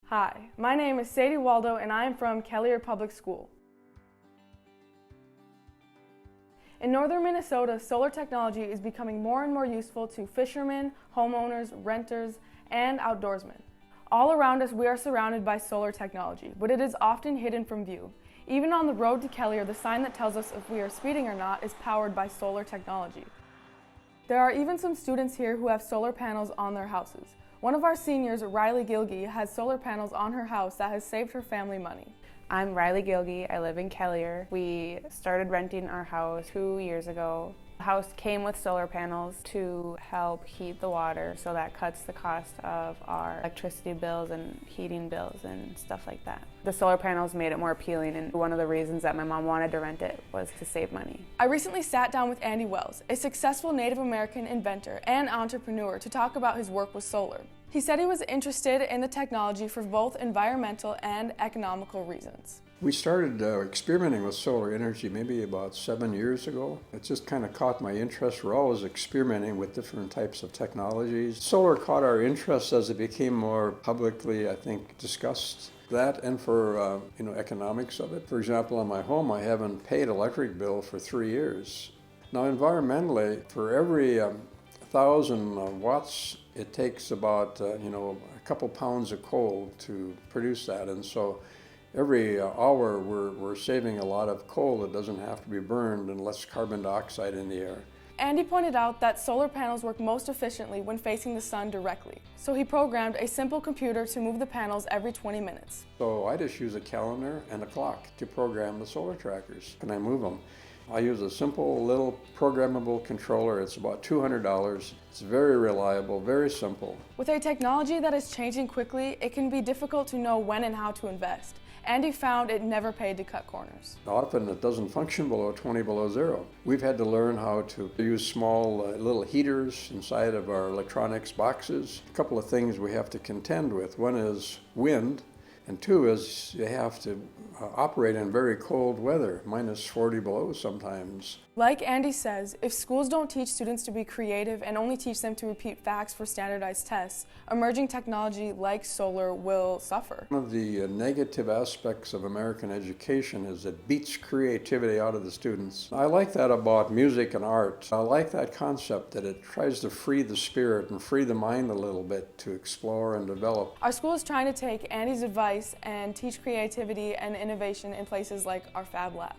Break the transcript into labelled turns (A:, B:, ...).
A: Hi, my name is Sadie Waldo and I am from Kelliher Public School. In northern Minnesota, solar technology is becoming more and more useful to fishermen, homeowners, renters, and outdoorsmen. All around us, we are surrounded by solar technology, but it is often hidden from view. Even on the road to Kelliher, the sign that tells us if we are speeding or not is powered by solar technology. There are even some students here who have solar panels on their houses. One of our seniors, Riley Gilgy, has solar panels on her house that has saved her family money.
B: I'm Riley Gilgy. I live in Kelliher. We started renting our house 2 years ago. The house came with solar panels to help heat the water, so that cuts the cost of our electricity bills and heating bills and stuff like that. The solar panels made it more appealing, and one of the reasons that my mom wanted to rent it was to save money.
A: I recently sat down with Andy Wells, a successful Native American inventor and entrepreneur, to talk about his work with solar. He said he was interested in the technology for both environmental and economical reasons.
C: We started experimenting with solar energy maybe about 7 years ago. It just kind of caught my interest. We're always experimenting with different types of technologies. Solar caught our interest as it became more publicly, I think, discussed. That and for economics of it. For example, in my home, I haven't paid electric bill for 3 years. Now, environmentally, for every 1,000 watts, it takes about a couple pounds of coal to produce that, and so every hour we're saving a lot of coal that doesn't have to be burned and less carbon dioxide in the air.
A: Andy pointed out that solar panels work most efficiently when facing the sun directly, so he programmed a simple computer to move the panels every 20 minutes.
C: So I just use a calendar and a clock to program the solar trackers, and I move them. I use a simple little programmable controller. It's about $200. It's very reliable, very simple.
A: With a technology that is changing quickly, it can be difficult to know when and how to invest. Andy found it never paid to cut corners.
C: Often it doesn't function below 20 below zero. We've had to learn how to use small little heaters inside of our electronics boxes. A couple of things we have to contend with. One is wind, and two is you have to operate in very cold weather, minus 40 below sometimes.
A: Like Andy says, if schools don't teach students to be creative and only teach them to repeat facts for standardized tests, emerging technology like solar will suffer.
C: One of the negative aspects of American education is it beats creativity out of the students. I like that about music and art. I like that concept that it tries to free the spirit and free the mind a little bit to explore and develop.
A: Our school is trying to take Andy's advice and teach creativity and innovation in places like our Fab Lab.